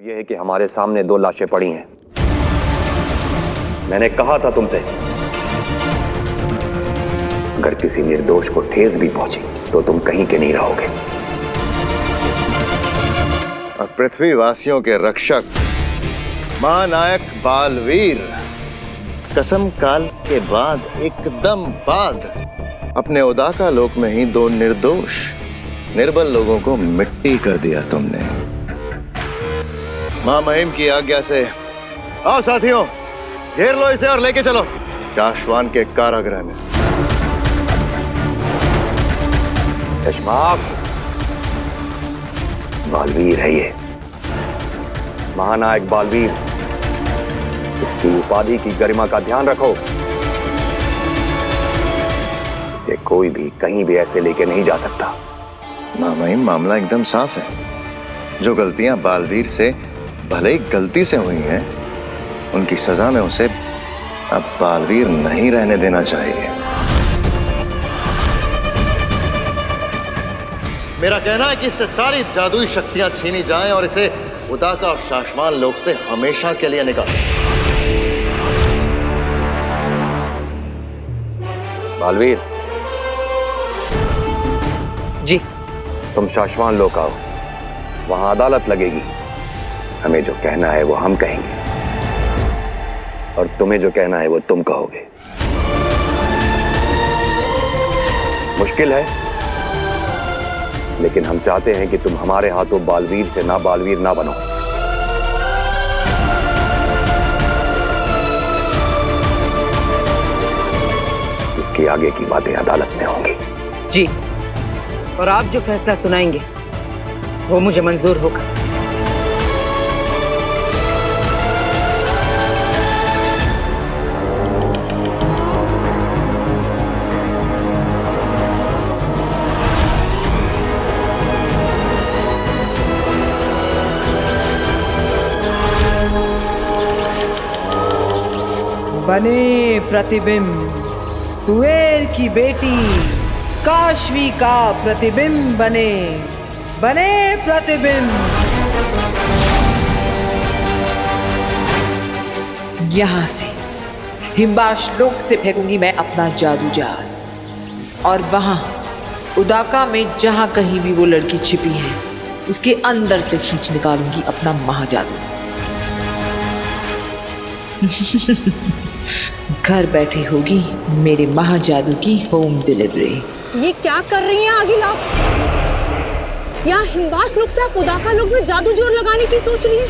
यह है कि हमारे सामने 2 लाशें पड़ी हैं। मैंने कहा था तुमसे, अगर किसी निर्दोष को ठेस भी पहुंची तो तुम कहीं के नहीं रहोगे। और पृथ्वीवासियों के रक्षक महानायक बालवीर कसम काल के बाद एकदम बाद अपने उदाका लोक में ही 2 निर्दोष निर्बल लोगों को मिट्टी कर दिया तुमने। मां महिम की आज्ञा से आओ साथियों, घेर लो इसे और लेके चलो शाश्वान के कारागृह में। यशमाक, बालवीर है ये, महानायक बालवीर। इसकी उपाधि की गरिमा का ध्यान रखो। इसे कोई भी कहीं भी ऐसे लेके नहीं जा सकता। मां महिम, मामला एकदम साफ है। जो गलतियां बालवीर से भले ही गलती से हुई हैं, उनकी सजा में उसे अब बालवीर नहीं रहने देना चाहिए। मेरा कहना है कि इससे सारी जादुई शक्तियां छीनी जाएं और इसे उदाका और शाश्वान लोक से हमेशा के लिए निकालें। बालवीर जी। तुम शाश्वान लोक आओ, वहां अदालत लगेगी। हमें जो कहना है वो हम कहेंगे और तुम्हें जो कहना है वो तुम कहोगे। मुश्किल है, लेकिन हम चाहते हैं कि तुम हमारे हाथों बालवीर से ना बालवीर ना बनो। इसके आगे की बातें अदालत में होंगी। जी, और आप जो फैसला सुनाएंगे वो मुझे मंजूर होगा। बने प्रतिबिंब, कुबेर की बेटी काशवी का प्रतिबिंब बने, बने प्रतिबिंब। यहां से हिमबाश लोक से फेंकूंगी मैं अपना जादू जाल, और वहां उदाका में जहां कहीं भी वो लड़की छिपी है उसके अंदर से खींच निकालूंगी अपना महाजादू। घर बैठे होगी मेरे महाजादू की होम डिलीवरी। ये क्या कर रही हैं आगिल आप? यहाँ हिमवास लोक से आप उदाका लोक में जादू जोर लगाने की सोच रही हैं?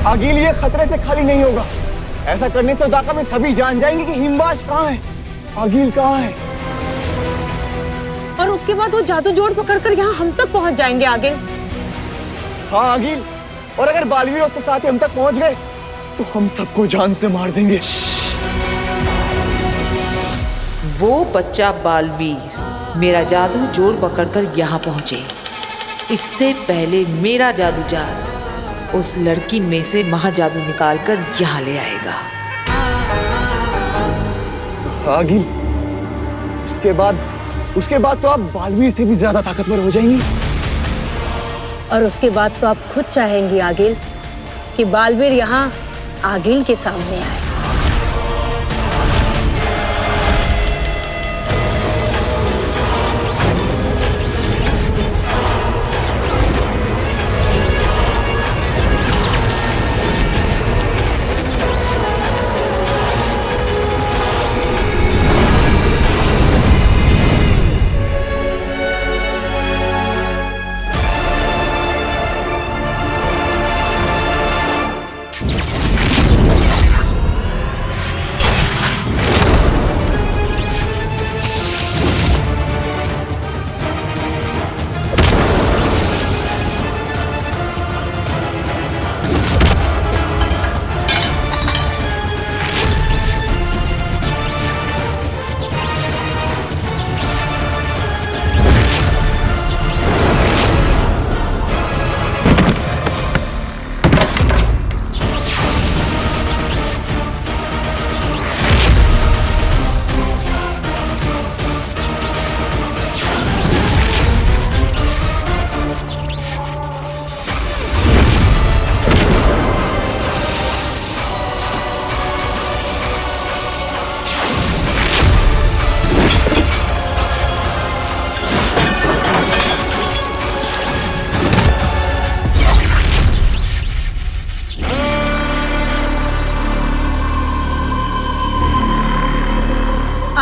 आगिल, ये खतरे से खाली नहीं होगा। ऐसा करने से उदाका में सभी जान जाएंगे कि हिमवास कहाँ है, आगिल कहाँ है। और उसके बाद वो जादू जोड़ पकड़कर यहाँ हम तक पहुँच जाएंगे आगिल। हाँ आगिल, और अगर बालवीर उसके साथ ही हम तक पहुँच गए तो हम सबको जान से मार देंगे। वो बच्चा बालवीर मेरा जादू जोड़ पकड़कर यहाँ पहुंचे, इससे पहले मेरा जादू जाल उस लड़की में से महाजादू निकालकर यहाँ ले आएगा। आगिल, उसके बाद तो आप बालवीर से भी ज्यादा ताकतवर हो जाएंगी। और उसके बाद तो आप खुद चाहेंगी आगिल कि बालवीर यहाँ आगिल के सामने आए।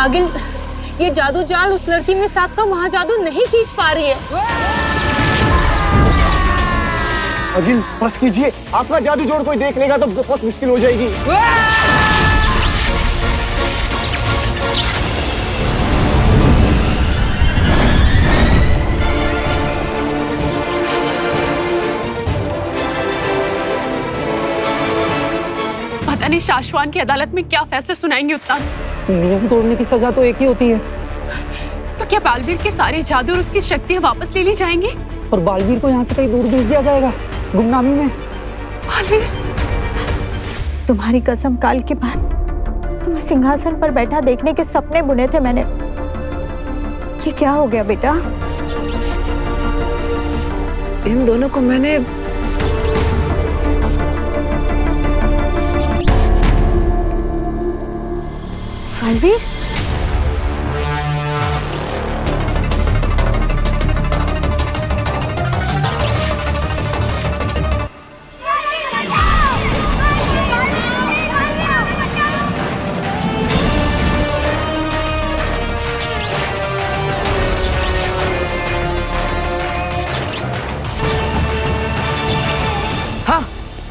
आगिल, ये जादू जाल उस लड़की में साथ का महाजादू नहीं खींच पा रही है। अगिल बस कीजिए, आपका जादू जोड़ कोई देख लेगा तो बहुत मुश्किल हो जाएगी। पता नहीं शाश्वान की अदालत में क्या फैसला सुनाएंगे उत्तान। नियम तोड़ने की सजा तो एक ही होती है। तो क्या बालवीर के सारे जादू और उसकी शक्तियां वापस ले ली जाएंगी? और बालवीर को यहाँ से कहीं दूर भेज दिया जाएगा, गुमनामी में। बालवीर, तुम्हारी कसम, काल के बाद तुम्हें सिंहासन पर बैठा देखने के सपने बुने थे मैंने। ये क्या हो गया बेटा? इन दोनों को मैंने बालवीर, हाँ,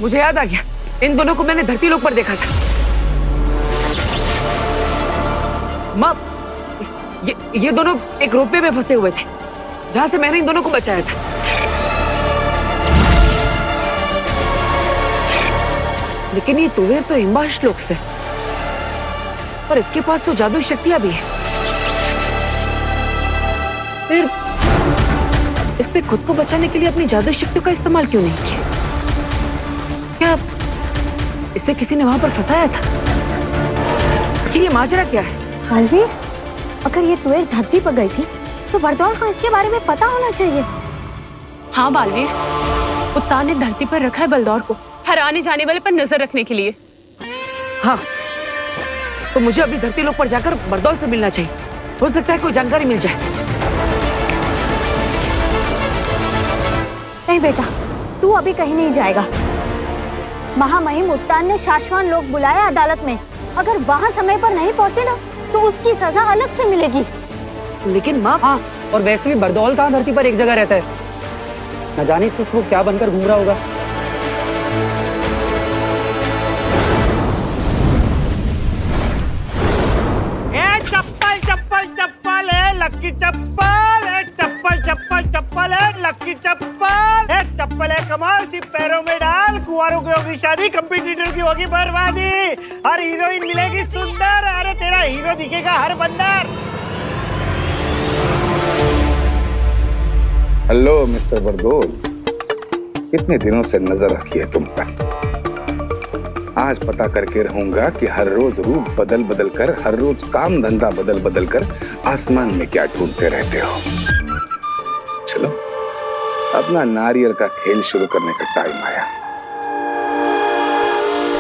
मुझे याद आ गया। इन दोनों को मैंने धरती लोक पर देखा था। माँ, ये दोनों एक रोपवे में फंसे हुए थे, जहां से मैंने इन दोनों को बचाया था। लेकिन ये तुवेर तो हिमवाश लोक से, और इसके पास तो जादुई शक्तियां भी है। फिर इससे खुद को बचाने के लिए अपनी जादुई शक्तियों का इस्तेमाल क्यों नहीं किया? क्या इसे किसी ने वहां पर फंसाया था? आखिर ये माजरा क्या है? बालवीर, अगर ये तुवेर धरती पर गई थी तो बरदौल को इसके बारे में पता होना चाहिए। हाँ बालवीर, उत्तान ने धरती पर रखा है बलदौर को हर आने जाने वाले पर नजर रखने के लिए। हाँ, तो मुझे अभी धरती लोक पर जाकर बरदौल से मिलना चाहिए। हो सकता है कोई जानकारी मिल जाए। नहीं बेटा, तू अभी कहीं नहीं जाएगा। महामहिम उत्तान ने शाश्वान लोक बुलाया अदालत में। अगर वहाँ समय पर नहीं पहुँचे ना तो उसकी सजा अलग से मिलेगी। लेकिन माँ, हाँ, और वैसे भी बरदौल कहाँ धरती पर एक जगह रहता है। न जाने सिर्फ वो क्या बनकर घूम रहा होगा। चप्पल चप्पल चप्पल है लक्की चप्पल, एक चप्पल चप्पल चप्पल है लक्की चप्पल, एक चप्पल है कमाल, सिर्फ पैरों में डाल। कुंवारों की होगी शादी, कंपटीटर की होगी बर्बादी। हर हीरोइन मिलेगी सुंदर, अरे तेरा हीरो दिखेगा हर बंदर। हेलो मिस्टर बरदौल, कितने दिनों से नजर रखी है तुम पर। आज पता करके रहूंगा कि हर रोज रूप बदल बदल कर, हर रोज काम धंधा बदल बदल कर आसमान में क्या ढूंढते रहते हो। चलो, अपना नारियल का खेल शुरू करने का टाइम आया।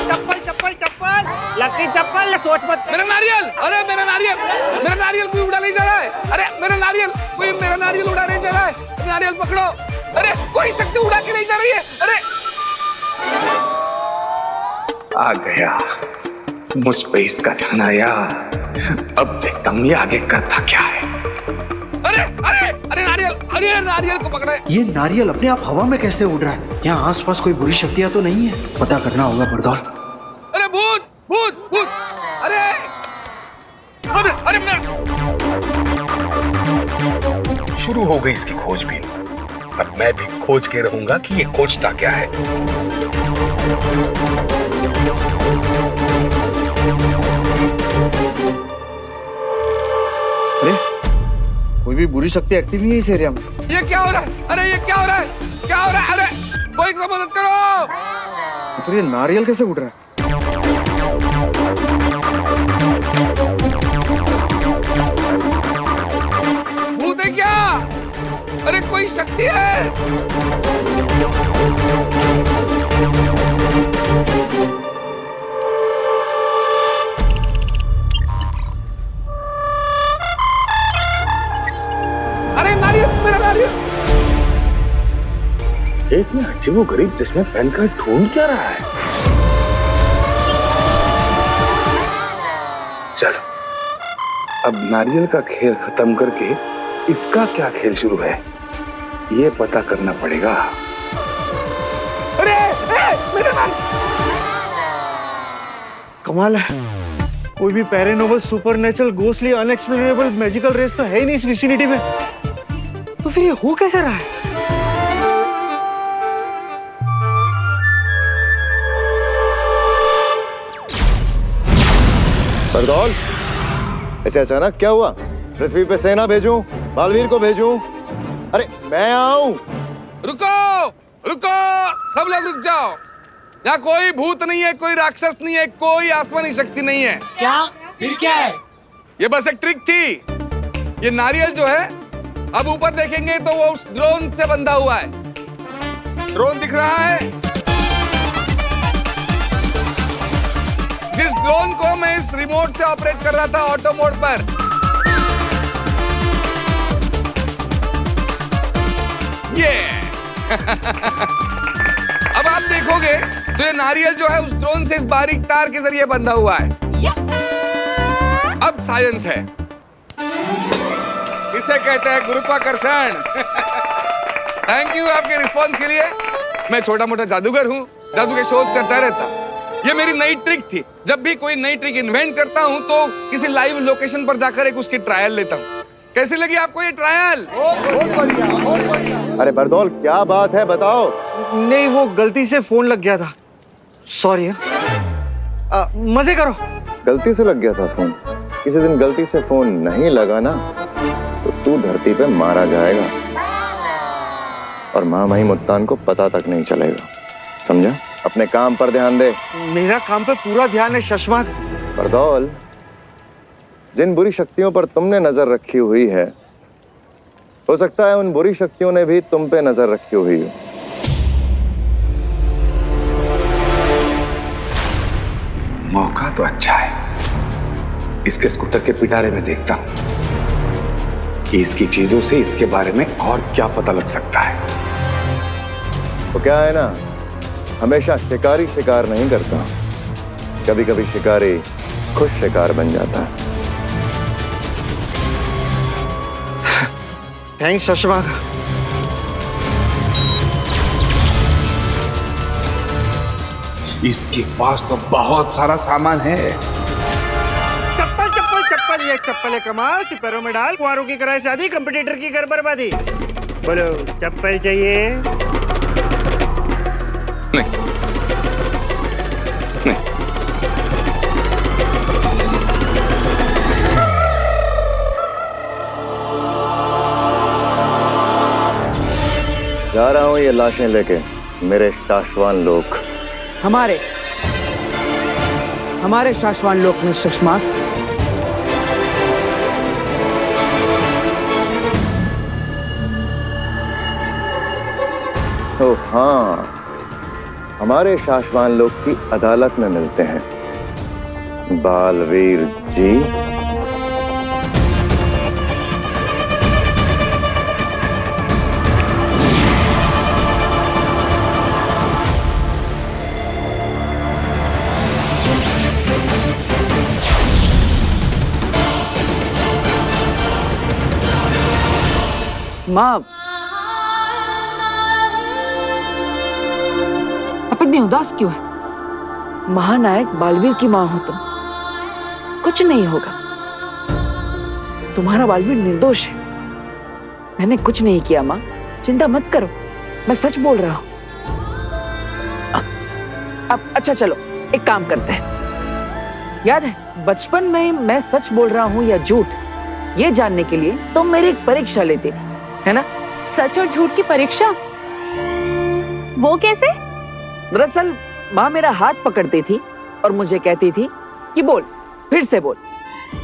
चप्पल चप्पल चप्पल लक्की चप्पल, सोच मत। मेरा नारियल, अरे मेरा नारियल कोई उड़ा नहीं जा रहा है। अरे मेरा नारियल, कोई मेरा नारियल उड़ा नहीं जा रहा है। नारियल पकड़ो, अरे कोई शक्ति उड़ा के नहीं जा रही है। अरे आ गया, मुझ पे इसका ध्यान आया। अब देखता हूँ ये आगे करता क्या है। अरे अरे अरे नारियल, अरे नारियल को पकड़े। ये नारियल अपने आप हवा में कैसे उड़ रहा है? यहाँ आसपास कोई बुरी शक्तियाँ तो नहीं है? पता करना होगा बरदौल। अरे भूत भूत भूत, अरे अरे अरे शुरू हो गई इसकी खोजबीन। अब मैं भी खोज के रहूंगा कि ये खोजता क्या है। अरे कोई भी बुरी शक्ति एक्टिव नहीं है इस एरिया में। ये क्या हो रहा है? अरे ये क्या हो रहा है? क्या हो रहा है? अरे कोई तो मदद करो। फिर ये नारियल कैसे उड़ रहा है? भूत है क्या? अरे कोई शक्ति है? अरे नारियल, मेरा नारियल। इतने अजीबोगरीब जिसमें पहनकर ढूंढ क्या रहा है। चलो अब नारियल का खेल खत्म करके इसका क्या खेल शुरू है, ये पता करना पड़ेगा। अरे मेरा नाम कमाल है, कोई भी paranormal, supernatural, ghostly, unexplainable, magical race तो है ही नहीं इस विसिनिटी में। तो फिर ये हो कैसे रहा है? बरदौल, ऐसे अचानक क्या हुआ? पृथ्वी पे सेना भेजूं, बालवीर को भेजूं? अरे मैं आऊं। रुको रुको, सब लोग रुक जाओ। यहाँ कोई भूत नहीं है, कोई राक्षस नहीं है, कोई आसमानी शक्ति नहीं है। क्या? फिर क्या है? ये बस एक ट्रिक थी। ये नारियल जो है, अब ऊपर देखेंगे तो वो उस ड्रोन से बंधा हुआ है। ड्रोन दिख रहा है? जिस ड्रोन को मैं इस रिमोट से ऑपरेट कर रहा था ऑटो मोड पर, ये अब आप देखोगे तो ये नारियल जो है उस ड्रोन से इस बारीक तार के जरिए बंधा हुआ है। अब साइंस है, इसे कहते हैं गुरुत्वाकर्षण। थैंक यू आपके रिस्पांस के लिए। मैं छोटा मोटा जादूगर हूँ, जादू के शोज करता रहता। ये मेरी नई ट्रिक थी। जब भी कोई नई ट्रिक इन्वेंट करता हूँ तो किसी लाइव लोकेशन पर जाकर एक उसकी ट्रायल लेता हूँ। कैसी लगी आपको ये ट्रायल? बहुत बढ़िया, बहुत बढ़िया। अरे बरदौल, क्या बात है, बताओ। नहीं, वो गलती से फोन लग गया था, सॉरी। मजे करो। गलती से लग गया था फोन? किसी दिन गलती से फोन नहीं लगा ना तो तू धरती पे मारा जाएगा और महामहिम मुत्तान को पता तक नहीं चलेगा, समझा? अपने काम पर ध्यान दे। मेरा काम पे पूरा ध्यान है शशमाक। बरदौल, जिन बुरी शक्तियों पर तुमने नजर रखी हुई है, हो सकता है उन बुरी शक्तियों ने भी तुम पे नजर रखी हुई हो। मौका तो अच्छा है, इसके स्कूटर के पिटारे में देखता हूं कि इसकी चीजों से इसके बारे में और क्या पता लग सकता है। तो क्या है ना, हमेशा शिकारी शिकार नहीं करता, कभी कभी शिकारी खुद शिकार बन जाता है। थैंक्स शशमाक। इसके पास तो बहुत सारा सामान है। चप्पल चप्पल चप्पल, ये चप्पल है कमाल, सिपैरों में डाल, कुंवारों की कराए शादी, कंपटीटर की घर बर्बादी। बोलो चप्पल चाहिए? नहीं नहीं। जा रहा हूं ये लाशें लेके मेरे शाश्वान लोक। हमारे शाश्वान लोक में शशमाक। तो हाँ, हमारे शाश्वान लोक की अदालत में मिलते हैं बालवीर जी। माँ, आप इतनी उदास क्यों है? महानायक बालवीर की माँ हो तुम, कुछ नहीं होगा। तुम्हारा बालवीर निर्दोष है, मैंने कुछ नहीं किया माँ, चिंता मत करो, मैं सच बोल रहा हूँ। अब अच्छा चलो, एक काम करते हैं। याद है बचपन में मैं सच बोल रहा हूँ या झूठ, ये जानने के लिए तुम मेरी एक परीक्षा लेती थी, है ना? सच और झूठ की परीक्षा? वो कैसे? दरअसल माँ मेरा हाथ पकड़ती थी और मुझे कहती थी कि बोल, फिर से बोल।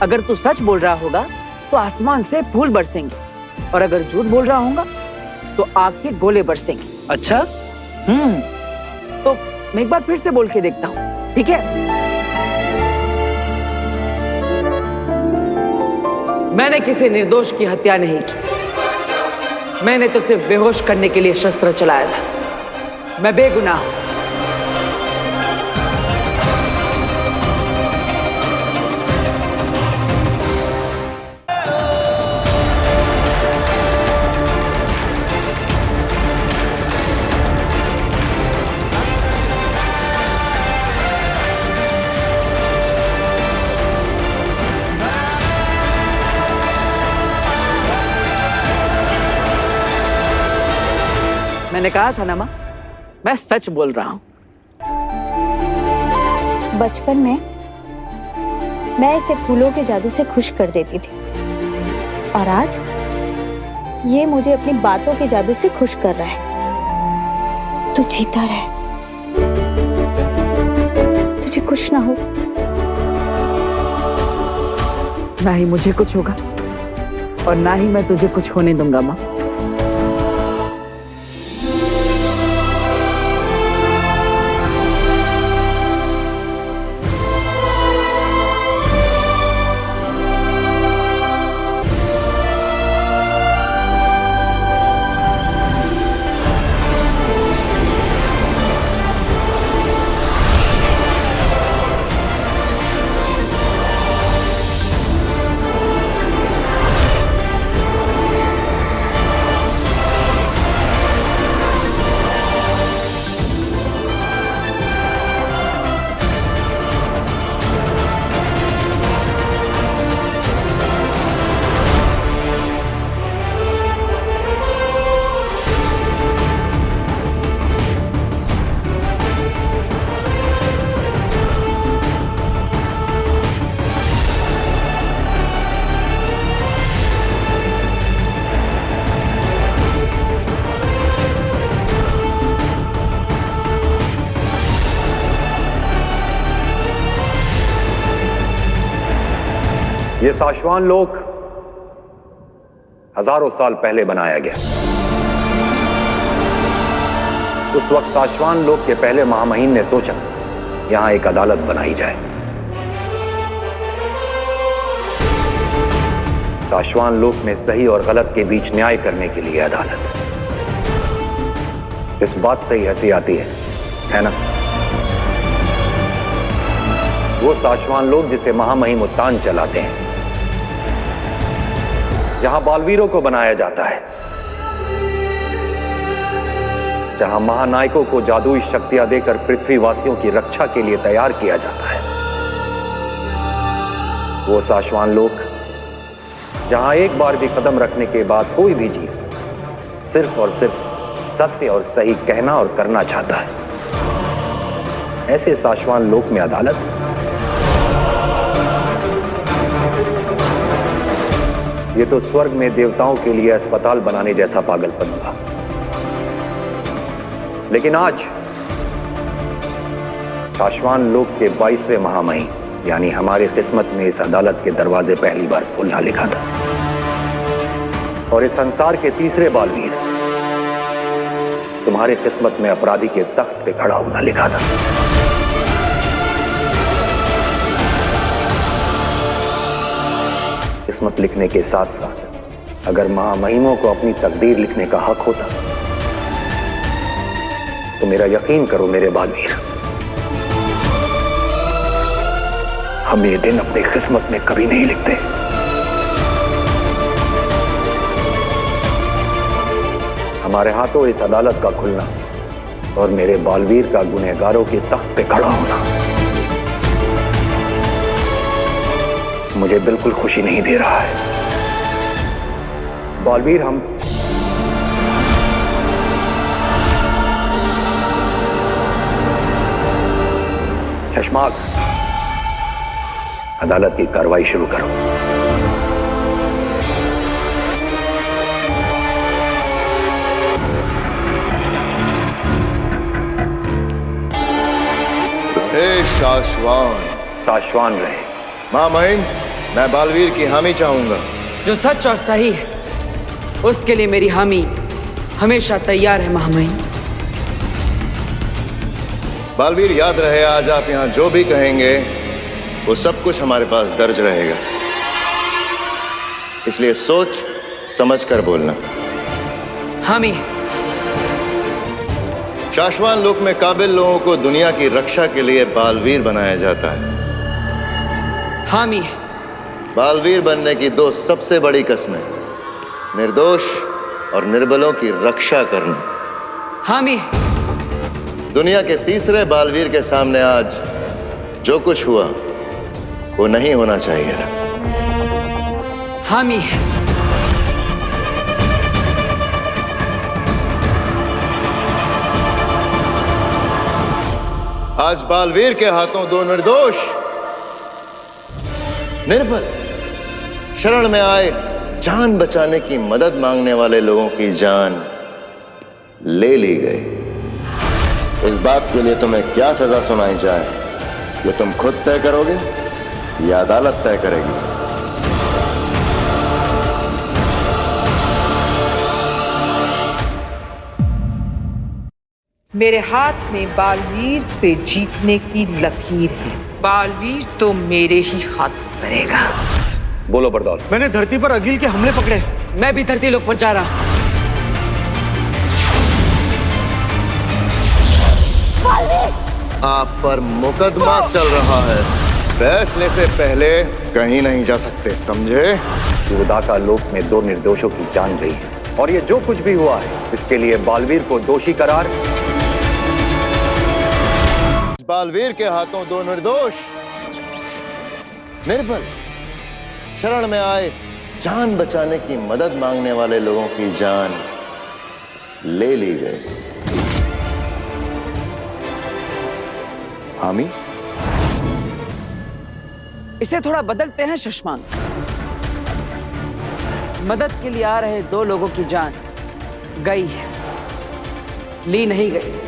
अगर तू सच बोल रहा होगा तो आसमान से फूल बरसेंगे, और अगर झूठ बोल रहा होगा तो आग के गोले बरसेंगे। अच्छा? तो मैं एक बार फिर से बोल के देखता हूँ, ठीक है? मैंने किसी निर्दोष की हत्या नहीं की, मैंने तो सिर्फ बेहोश करने के लिए शस्त्र चलाया था। मैं बेगुनाह हूं। मैंने कहा था ना माँ, मैं सच बोल रहा हूँ। बचपन में मैं इसे फूलों के जादू से खुश कर देती थी और आज ये मुझे अपनी बातों के जादू से खुश कर रहा है। तू जीता रहे, तुझे कुछ ना हो। ना ही मुझे कुछ होगा और ना ही मैं तुझे कुछ होने दूंगा माँ। ये साशवान लोक हजारों साल पहले बनाया गया। उस वक्त साशवान लोक के पहले महामहिम ने सोचा यहां एक अदालत बनाई जाए। साशवान लोक में सही और गलत के बीच न्याय करने के लिए अदालत। इस बात से ही हंसी आती है ना? वो साशवान लोग जिसे महामहिम उत्तान चलाते हैं, जहां बालवीरों को बनाया जाता है, जहां महानायकों को जादुई शक्तियां देकर पृथ्वीवासियों की रक्षा के लिए तैयार किया जाता है। वो साशवान लोक जहां एक बार भी कदम रखने के बाद कोई भी चीज सिर्फ और सिर्फ सत्य और सही कहना और करना चाहता है। ऐसे साशवान लोक में अदालत ये तो स्वर्ग में देवताओं के लिए अस्पताल बनाने जैसा पागलपन हुआ। लेकिन आज साशवान लोक के 22वें महामहिम यानी हमारी किस्मत में इस अदालत के दरवाजे पहली बार खुलना लिखा था और इस संसार के तीसरे बालवीर तुम्हारी किस्मत में अपराधी के तख्त पे खड़ा होना लिखा था। किस्मत लिखने के साथ साथ अगर महामहिमों को अपनी तकदीर लिखने का हक होता तो मेरा यकीन करो मेरे बालवीर, हम ये दिन अपनी किस्मत में कभी नहीं लिखते। हमारे हाथों इस अदालत का खुलना और मेरे बालवीर का गुनहगारों के तख्त पे खड़ा होना मुझे बिल्कुल खुशी नहीं दे रहा है। बालवीर, हम चश्माक, अदालत की कार्रवाई शुरू करो। हे साशवान रहे। महामहिम, मैं बालवीर की हामी चाहूंगा। जो सच और सही है उसके लिए मेरी हामी हमेशा तैयार है महामहिम। बालवीर, याद रहे आज आप यहाँ जो भी कहेंगे वो सब कुछ हमारे पास दर्ज रहेगा, इसलिए सोच समझ कर बोलना। हामी। साशवान लोक में काबिल लोगों को दुनिया की रक्षा के लिए बालवीर बनाया जाता है। हामी। बालवीर बनने की दो सबसे बड़ी कस्में, निर्दोष और निर्बलों की रक्षा करना। हामी। दुनिया के तीसरे बालवीर के सामने आज जो कुछ हुआ वो नहीं होना चाहिए था। हामी। आज बालवीर के हाथों दो निर्दोष, निर्बल, शरण में आए जान बचाने की मदद मांगने वाले लोगों की जान ले ली गई। इस बात के लिए तुम्हें क्या सजा सुनाई जाए, ये तुम खुद तय करोगे या अदालत तय करेगी? मेरे हाथ में बालवीर से जीतने की लकीर है। बालवीर तो मेरे ही हाथ मरेगा। बोलो बरदौल। मैंने धरती पर अगिल के हमले पकड़े। मैं भी धरती लोक पर जा रहा। आप पर मुकदमा चल रहा है, फैसले से पहले कहीं नहीं जा सकते, समझे? उदाका लोक में दो निर्दोषों की जान गई है और ये जो कुछ भी हुआ है इसके लिए बालवीर को दोषी करार। बालवीर के हाथों दो निर्दोष, निर्बल, शरण में आए जान बचाने की मदद मांगने वाले लोगों की जान ले ली गई। हामी, इसे थोड़ा बदलते हैं शशांक। मदद के लिए आ रहे दो लोगों की जान गई है, ली नहीं गई।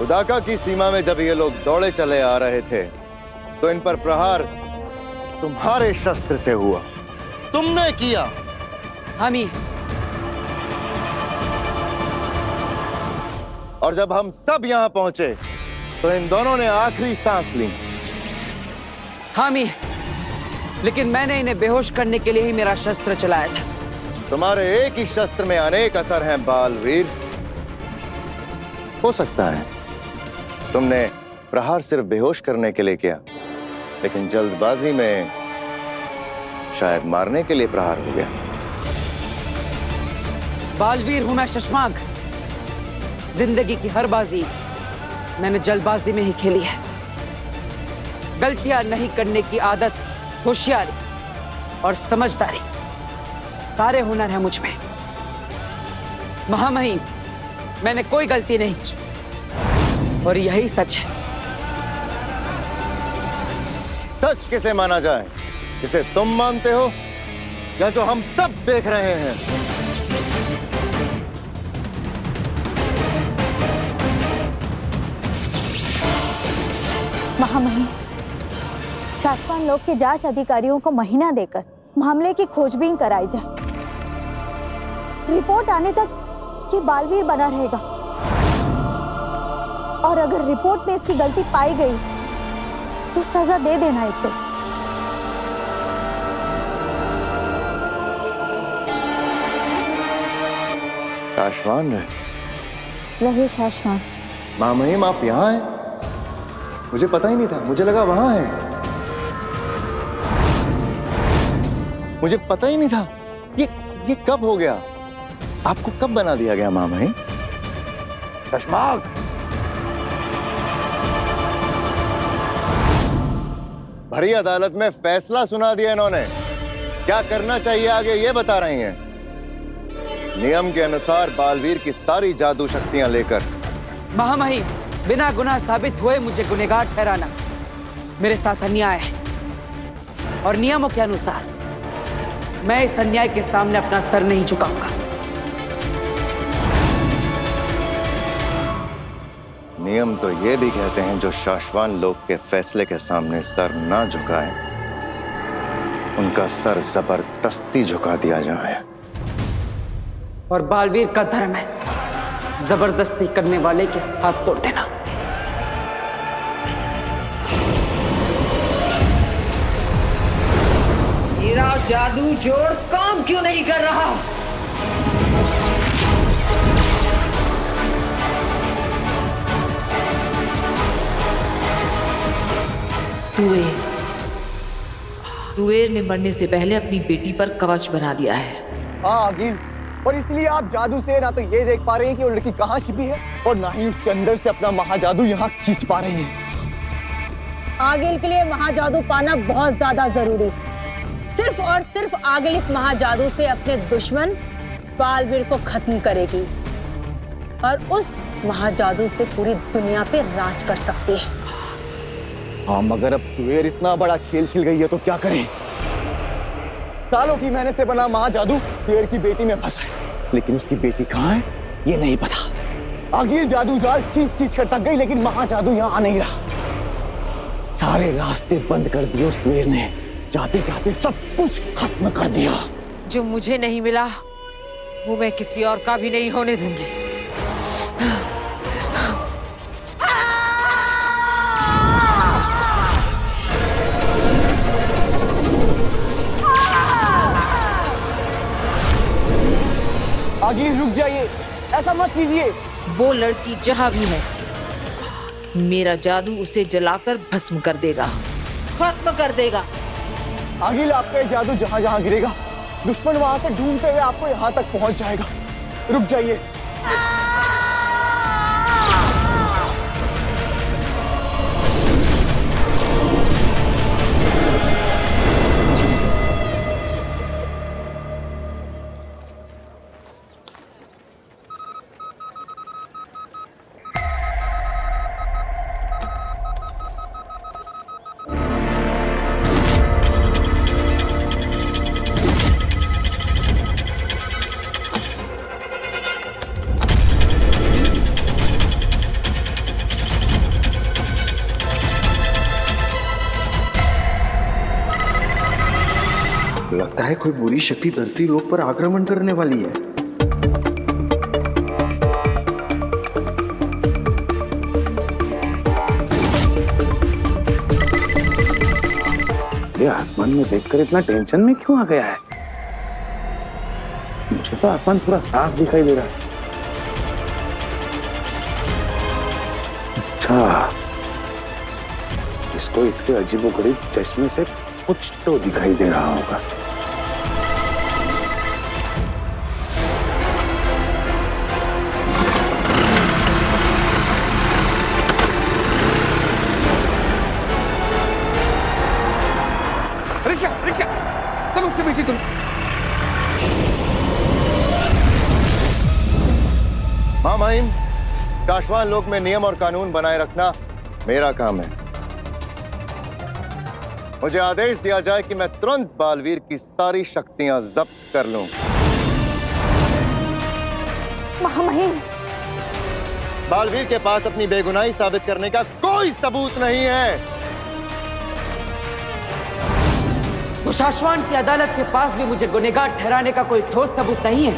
उदाका की सीमा में जब ये लोग दौड़े चले आ रहे थे तो इन पर प्रहार तुम्हारे शस्त्र से हुआ, तुमने किया। हामी, और जब हम सब यहां पहुंचे तो इन दोनों ने आखिरी सांस ली। हामी, लेकिन मैंने इन्हें बेहोश करने के लिए ही मेरा शस्त्र चलाया था। तुम्हारे एक ही शस्त्र में अनेक असर हैं बालवीर। हो सकता है तुमने प्रहार सिर्फ बेहोश करने के लिए किया, लेकिन जल्दबाजी में शायद मारने के लिए प्रहार हो गया। बालवीर हूं मैं शशांक। जिंदगी की हर बाजी मैंने जल्दबाजी में ही खेली है। गलतियां नहीं करने की आदत, होशियारी और समझदारी, सारे हुनर हैं मुझ में। महामहिम, मैंने कोई गलती नहीं की और यही सच है। सच किसे माना जाए, जिसे तुम मानते हो या जो हम सब देख रहे हैं? महामहिम, शाश्वान लोक के जांच अधिकारियों को महीना देकर मामले की खोजबीन कराई जाए। रिपोर्ट आने तक ये बालवीर बना रहेगा और अगर रिपोर्ट में इसकी गलती पाई गई तो सजा दे देना इसे। शाश्वान रहे शाश्वान। महामहिम, आप यहाँ हैं? मुझे पता ही नहीं था, मुझे लगा वहां है। मुझे पता ही नहीं था। ये कब हो गया? आपको कब बना दिया गया महामहिम? शशांक, भरी अदालत में फैसला सुना दिया इन्होंने। क्या करना चाहिए आगे ये बता रही हैं। नियम के अनुसार बालवीर की सारी जादू शक्तियां लेकर। महामहिम, बिना गुनाह साबित हुए मुझे गुनहगार ठहराना मेरे साथ अन्याय है और नियमों के अनुसार मैं इस अन्याय के सामने अपना सर नहीं झुकाऊंगा। नियम तो ये भी कहते हैं जो शाश्वान लोक के फैसले के सामने सर ना झुकाए, उनका सर जबरदस्ती झुका दिया जाए। और बालवीर का धर्म है जबरदस्ती करने वाले के हाथ तोड़ देना। मेरा जादू जोड़ काम क्यों नहीं कर रहा? तुवेर ने मरने से पहले अपनी बेटी पर कवच बना दिया है। हाँ अगिल, और इसलिए आप जादू से ना तो ये देख पा रहे हैं कि वो लड़की कहाँ छिपी है और ना ही उसके अंदर से अपना महाजादू यहाँ खींच पा रहे हैं। आगिल के लिए महाजादू पाना बहुत ज्यादा जरूरी। सिर्फ और सिर्फ आगिल इस महाजादू से अपने दुश्मन बालवीर को खत्म करेगी और उस महाजादू से पूरी दुनिया पे राज कर सकती है। हाँ, मगर अब तुएर इतना बड़ा खेल खेल गई है तो क्या करें? सालों की मेहनत से बना महाजादू तुएर की बेटी में फंसा है, लेकिन उसकी बेटी कहाँ है ये नहीं पता। आगिल जादू जाल चीख चीख कर थक गई, लेकिन महाजादू यहाँ आ नहीं रहा। सारे रास्ते बंद कर दिए उस तुएर ने, जाते जाते सब कुछ खत्म कर दिया। जो मुझे नहीं मिला वो मैं किसी और का भी नहीं होने दूंगी। आगिल रुक जाइए, ऐसा मत कीजिए। वो लड़की जहां भी है, मेरा जादू उसे जलाकर भस्म कर देगा, खत्म कर देगा। आगिल आपका जादू जहां जहां गिरेगा, दुश्मन वहां से ढूंढते हुए आपको यहां तक पहुंच जाएगा। रुक जाइए। लगता है कोई बुरी शक्ति धरती लोक पर आक्रमण करने वाली है। ये आसमान में देखकर इतना टेंशन में क्यों आ गया है? मुझे तो आसमान पूरा साफ दिखाई दे रहा है। अच्छा, इसको इसके अजीबोगरीब चश्मे से कुछ तो दिखाई दे रहा होगा। रिक्शा रिक्शा, तुम उसके पीछे चलो। हाँ माहिम, काशवान लोक में नियम और कानून बनाए रखना मेरा काम है। मुझे आदेश दिया जाए कि मैं तुरंत बालवीर की सारी शक्तियां जब्त कर लूं। महामहिम, बालवीर के पास अपनी बेगुनाही साबित करने का कोई सबूत नहीं है। तो शाश्वान की अदालत के पास भी मुझे गुनहगार ठहराने का कोई ठोस सबूत नहीं है।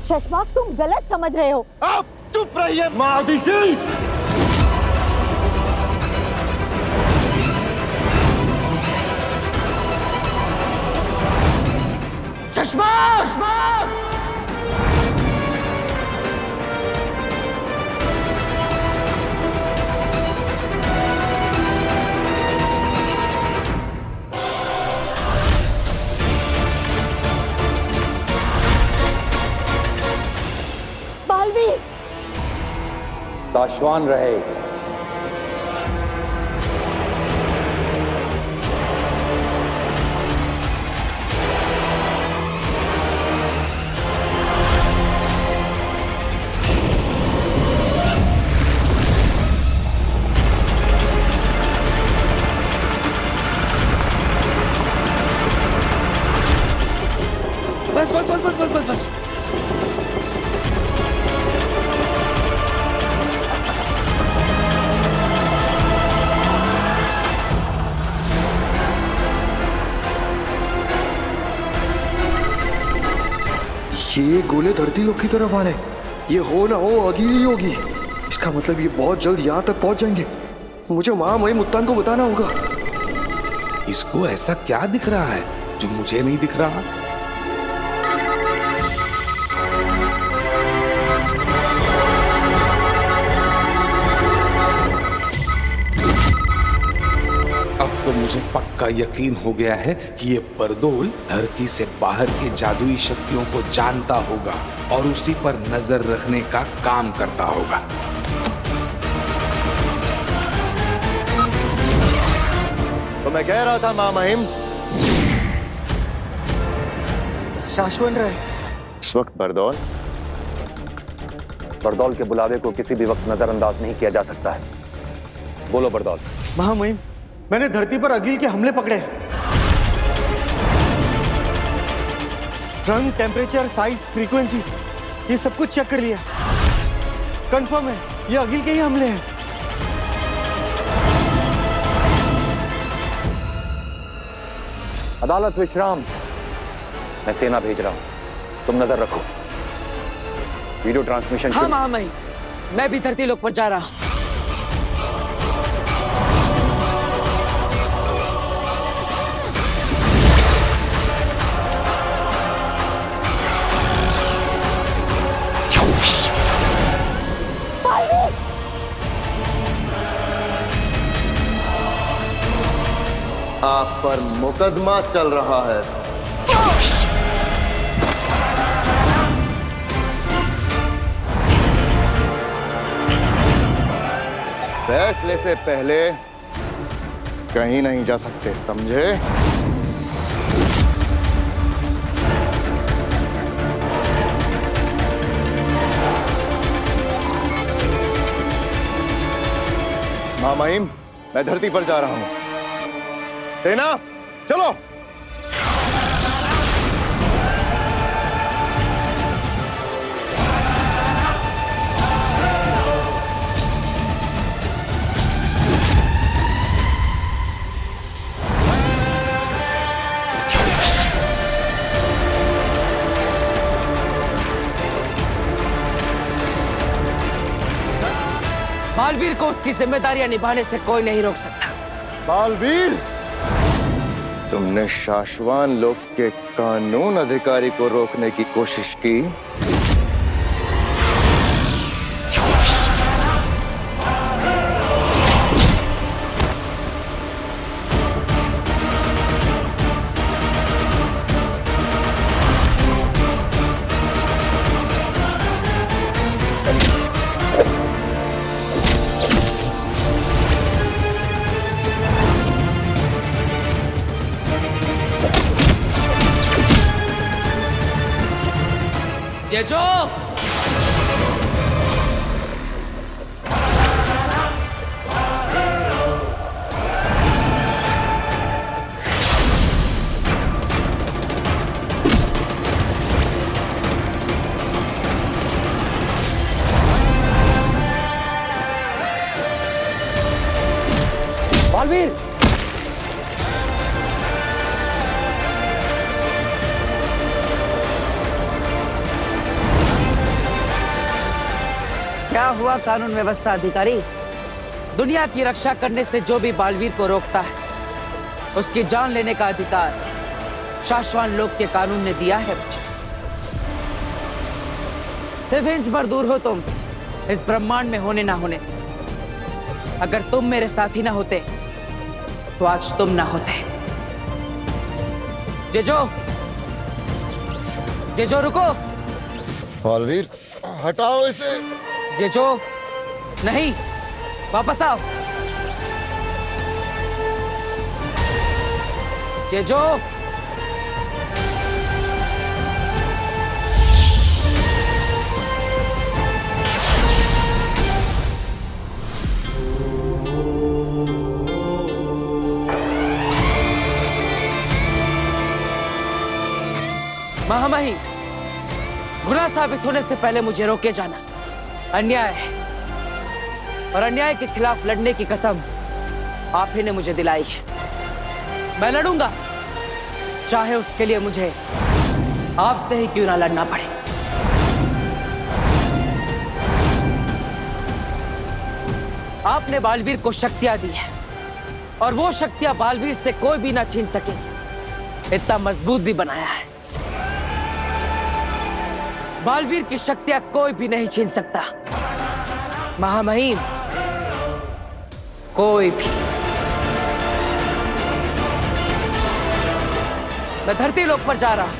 शशमाक, तुम गलत समझ रहे हो। आप चुप रहिए महादिशी। शशमाक! बालवीर, साश्वान रहे। बस बस बस बस बस बस बस। ये गोले धरती लोक की तरफ आ रहे हैं। ये हो ना हो आगे ही होगी। इसका मतलब ये बहुत जल्द यहाँ तक पहुंच जाएंगे। मुझे महामहिम उत्तान को बताना होगा। इसको ऐसा क्या दिख रहा है जो मुझे नहीं दिख रहा? अब तो मुझे पक्का यकीन हो गया है कि ये बरदोल धरती से बाहर के जादुई शक्तियों को जानता होगा और उसी पर नजर रखने का काम करता होगा। तो मैं कह रहा था महामहिम, शाश्वन रहे। इस वक्त बरदौल बरदौल के बुलावे को किसी भी वक्त नजरअंदाज नहीं किया जा सकता है। बोलो बरदौल। महामहिम, मैंने धरती पर अगिल के हमले पकड़े। रंग, टेम्परेचर, साइज, फ्रीक्वेंसी, ये सब कुछ चेक कर लिया। कंफर्म है ये अगिल के ही हमले हैं। अदालत विश्राम। मैं सेना भेज रहा हूं, तुम नजर रखो। Video transmission. हाँ महामहिम, मैं भी धरती लोक पर जा रहा हूं। आप पर मुकदमा चल रहा है। फैसले से पहले कहीं नहीं जा सकते, समझे? महामहिम, मैं धरती पर जा रहा हूं। सेना चलो। बालवीर को उसकी जिम्मेदारियां निभाने से कोई नहीं रोक सकता। बालवीर, तुमने शाश्वान लोक के कानून अधिकारी को रोकने की कोशिश की। जेजो, बालवीर, क्या हुआ कानून व्यवस्था अधिकारी? दुनिया की रक्षा करने से जो भी बालवीर को रोकता है, उसकी जान लेने का अधिकार शाश्वान लोक के कानून ने दिया है मुझे। सिर्फ इंच भर दूर हो तुम इस ब्रह्मांड में होने ना होने से। अगर तुम मेरे साथी ना होते तो आज तुम ना होते। जेजो, जेजो रुको। बालवीर, हटाओ इसे। जेजो, नहीं, वापस आओ। जेजो, महामहिम, गुनाह साबित होने से पहले मुझे रोके जाना अन्याय है, और अन्याय के खिलाफ लड़ने की कसम आप ही ने मुझे दिलाई है। मैं लड़ूंगा, चाहे उसके लिए मुझे आपसे ही क्यों ना लड़ना पड़े। आपने बालवीर को शक्तियां दी है, और वो शक्तियां बालवीर से कोई भी ना छीन सके, इतना मजबूत भी बनाया है। बालवीर की शक्तियां कोई भी नहीं छीन सकता, महामहिम, कोई भी। मैं धरती लोक पर जा रहा हूं।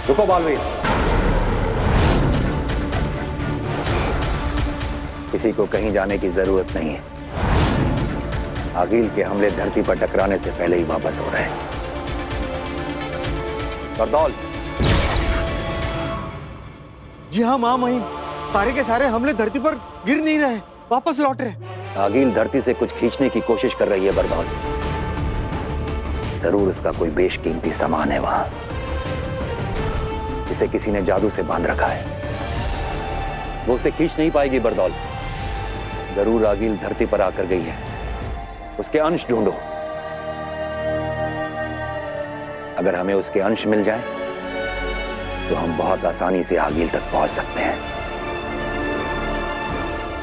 रुको बालवीर, किसी को कहीं जाने की जरूरत नहीं है। आगिल के हमले धरती पर टकराने से पहले ही वापस हो रहे हैं। बरदौल। जी हाँ माँ महिम, सारे के सारे हमले धरती पर गिर नहीं रहे, वापस लौट रहे। आगिल धरती से कुछ खींचने की कोशिश कर रही है बरदौल। जरूर उसका कोई बेशकीमती सामान है वहां, इसे किसी ने जादू से बांध रखा है। वो उसे खींच नहीं पाएगी बरदौल। जरूर आगिल धरती पर आकर गई है, उसके अंश ढूंढो। अगर हमें उसके अंश मिल जाए तो हम बहुत आसानी से आगिल तक पहुंच सकते हैं।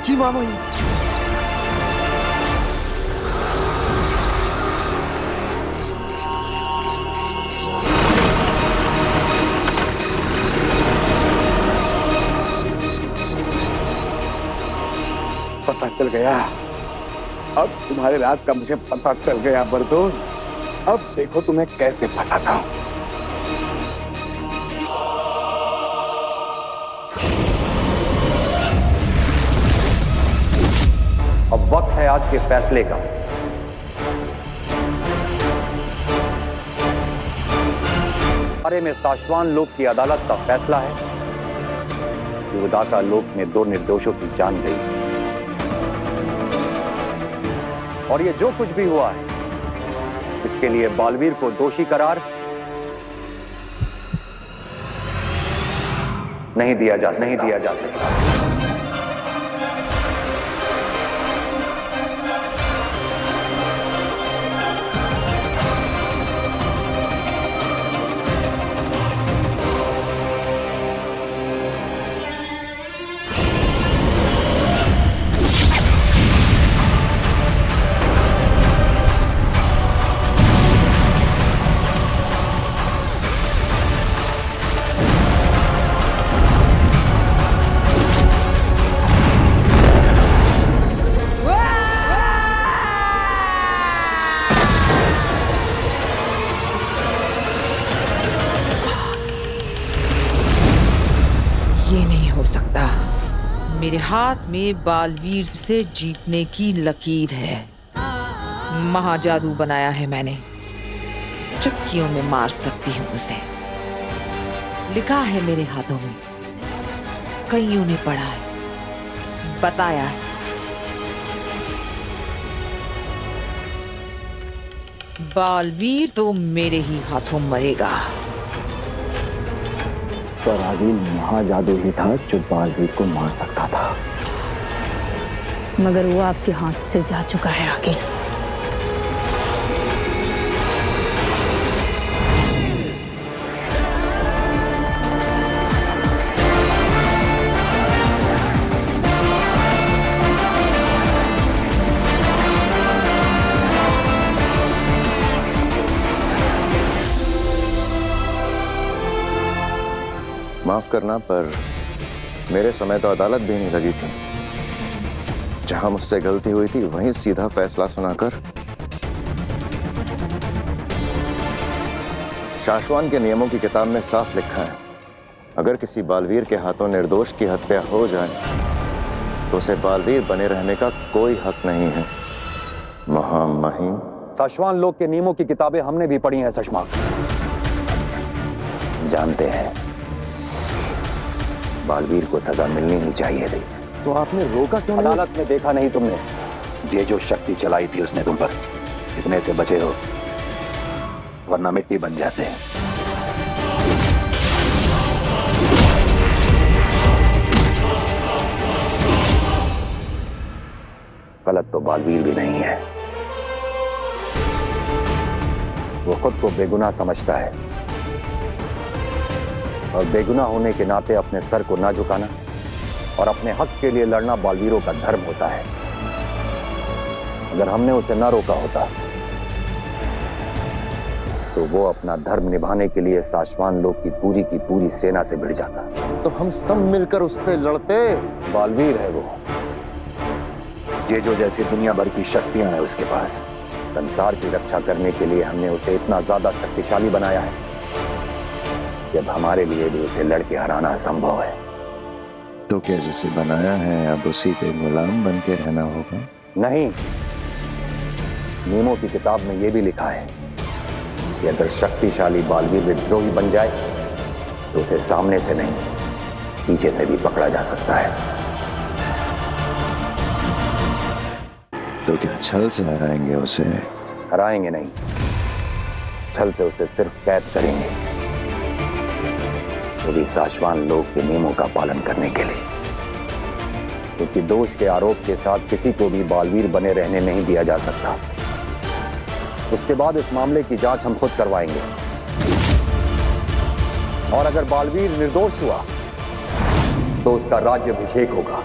जी माँ महिम। पता चल गया, अब तुम्हारे राज का मुझे पता चल गया बरदौल। अब देखो तुम्हें कैसे फंसाता हूं। अब वक्त है आज के फैसले का। बारे में साशवान लोक की अदालत का फैसला है कि उदाका लोक में 2 निर्दोषों की जान गई, और ये जो कुछ भी हुआ है इसके लिए बालवीर को दोषी करार नहीं दिया जा सकता। ये नहीं हो सकता। मेरे हाथ में बालवीर से जीतने की लकीर है। महाजादू बनाया है मैंने, चक्कियों में मार सकती हूँ उसे। लिखा है मेरे हाथों में, कईयों ने पढ़ा है, बताया है। बालवीर तो मेरे ही हाथों मरेगा। पर आगिल महाजादू ही था जो बालवीर को मार सकता था। मगर वो आपके हाथ से जा चुका है आगिल। माफ करना, पर मेरे समय तो अदालत भी नहीं लगी थी। जहां मुझसे गलती हुई थी वहीं सीधा फैसला सुनाकर शाश्वान के नियमों की किताब में साफ लिखा है, अगर किसी बालवीर के हाथों निर्दोष की हत्या हो जाए तो उसे बालवीर बने रहने का कोई हक नहीं है। महामहिम, साशवान लोक के नियमों की किताबें हमने भी पढ़ी हैं सशमाक। जानते हैं बालवीर को सजा मिलनी ही चाहिए थी। तो आपने रोका क्यों नहीं? अदालत में देखा नहीं तुमने? ये जो शक्ति चलाई थी उसने तुम पर, इतने से बचे हो वरना मिट्टी बन जाते हैं। गलत तो बालवीर भी नहीं है, वो खुद को बेगुनाह समझता है, और बेगुनाह होने के नाते अपने सर को ना झुकाना और अपने हक के लिए लड़ना बालवीरों का धर्म होता है। अगर हमने उसे ना रोका होता तो वो अपना धर्म निभाने के लिए साशवान लोक की पूरी सेना से भिड़ जाता। तो हम सब मिलकर उससे लड़ते। बालवीर है वो, जेजो जैसी दुनिया भर की शक्तियां हैं उसके पास। संसार की रक्षा करने के लिए हमने उसे इतना ज्यादा शक्तिशाली बनाया है कि अब हमारे लिए भी उसे लड़के हराना असंभव है। तो क्या जिसे बनाया है अब उसी के गुलाम बन के रहना होगा? नहीं, नियमों की किताब में यह भी लिखा है कि अगर शक्तिशाली बालवीर विद्रोही बन जाए तो उसे सामने से नहीं, पीछे से भी पकड़ा जा सकता है। तो क्या छल से हराएंगे उसे? हराएंगे नहीं, छल से उसे सिर्फ कैद करेंगे, वो भी साशवान लोक के नियमों का पालन करने के लिए। क्योंकि दोष के आरोप के साथ किसी को भी बालवीर बने रहने नहीं दिया जा सकता। उसके बाद इस मामले की जांच हम खुद करवाएंगे, और अगर बालवीर निर्दोष हुआ तो उसका राज्याभिषेक होगा।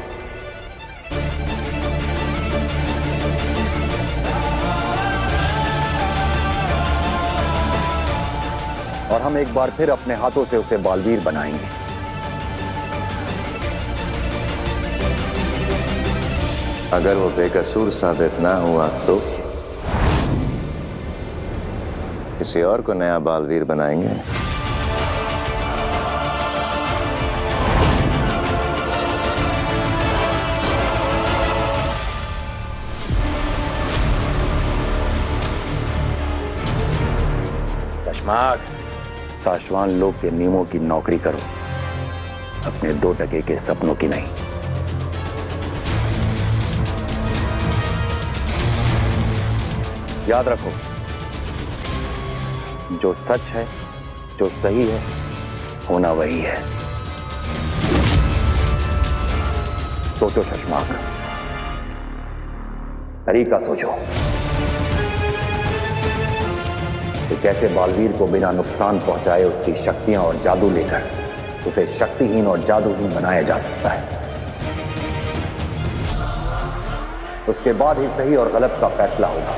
और हम एक बार फिर अपने हाथों से उसे बालवीर बनाएंगे। अगर वो बेकसूर साबित ना हुआ तो किसी और को नया बालवीर बनाएंगे। साशवान लोक के नियमों की नौकरी करो, अपने 2 टके के सपनों की नहीं। याद रखो, जो सच है, जो सही है, होना वही है। सोचो शशमाक, तरीका सोचो कि कैसे बालवीर को बिना नुकसान पहुंचाए उसकी शक्तियां और जादू लेकर उसे शक्तिहीन और जादूहीन बनाया जा सकता है। उसके बाद ही सही और गलत का फैसला होगा।